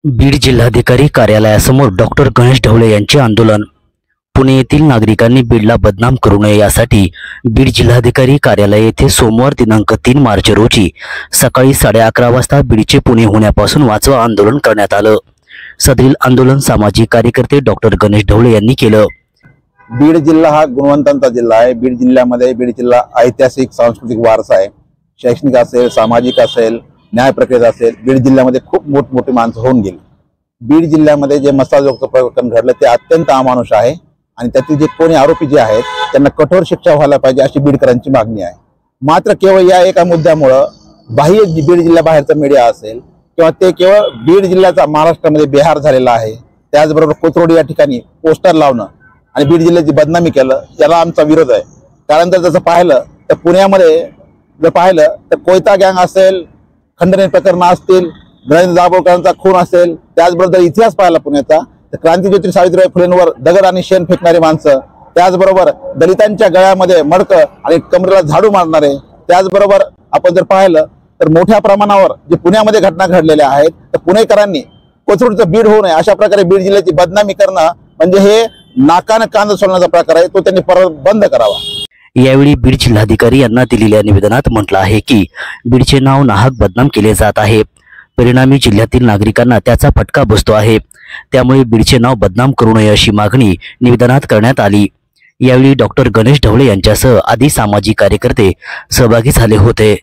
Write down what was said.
बीड जिल्हाधिकारी कार्यालयासमोर डॉक्टर गणेश ढवळे यांचे आंदोलन। पुणे येथील नागरिकांनी बीडला बदनाम करू नये यासाठी बीड जिल्हाधिकारी कार्यालय येथे सोमवार दिनांक 3 मार्च रोजी सकाळी 11:30 वाजता बीडचे पुणे होण्यापासून वाचवा आंदोलन करण्यात आलं। सदरील आंदोलन सामाजिक कार्यकर्ते डॉक्टर गणेश ढवळे यांनी केलं। बीड जिल्हा हा गुणवंतांचा जिल्हा आहे। बीड जिल्ह्यामध्ये बीड जिल्हा ऐतिहासिक सांस्कृतिक वारसा आहे। शैक्षणिक असेल, सामाजिक असेल, न्याय प्रक्रिया असेल, बीड जिल्ह्यामध्ये खूप मोठमोठी माणसं होऊन गेली। बीड जिल्ह्यामध्ये जे मसाजोगचं प्रकरण घडलं ते अत्यंत अमानुष आहे आणि त्यातील जे कोणी आरोपी जे आहेत त्यांना कठोर शिक्षा व्हायला पाहिजे अशी बीडकरांची मागणी आहे। मात्र केवळ या एका मुद्द्यामुळे बाह्य बीड जिल्ह्याबाहेरचा मीडिया असेल किंवा ते केवळ बीड जिल्ह्याचा महाराष्ट्रामध्ये बिहार झालेला आहे, त्याचबरोबर कोथरूड या ठिकाणी पोस्टर लावणं आणि बीड जिल्ह्याची बदनामी केलं, याला आमचा विरोध आहे। कारण जर तसं पाहिलं तर पुण्यामध्ये जर पाहिलं तर कोयता गँग असेल, खंडणी प्रकरण असतील, नरेंद्र दाभोळकरांचा खून असेल, त्याचबरोबर इतिहास पाहिला पुण्याचा तर क्रांतिज्योती सावित्रीबाई फुलेंवर दगड आणि शेण फेकणारी माणसं, त्याचबरोबर दलितांच्या गळ्यामध्ये मडकं आणि कमरेला झाडू मारणारे, त्याचबरोबर आपण जर पाहिलं तर मोठ्या प्रमाणावर जे पुण्यामध्ये घटना घडलेल्या आहेत तर पुणेकरांनी कोथरूडचं बीड होऊ नये अशा प्रकारे बीड जिल्ह्याची बदनामी करणं म्हणजे हे नाकानं कांदा सोडण्याचा प्रकार आहे, तो त्यांनी परत बंद करावा। यावेळी बीड जिल्हाधिकारी यांना दिलेल्या निवेदनात म्हटलं आहे की बीडचे नाव नाहक बदनाम केले जात आहे, परिणामी जिल्ह्यातील नागरिकांना त्याचा फटका बसतो आहे, त्यामुळे बीडचे नाव बदनाम करू नये अशी मागणी निवेदनात करण्यात आली। यावेळी डॉक्टर गणेश ढवळे यांच्यासह आदी सामाजिक कार्यकर्ते सहभागी झाले होते।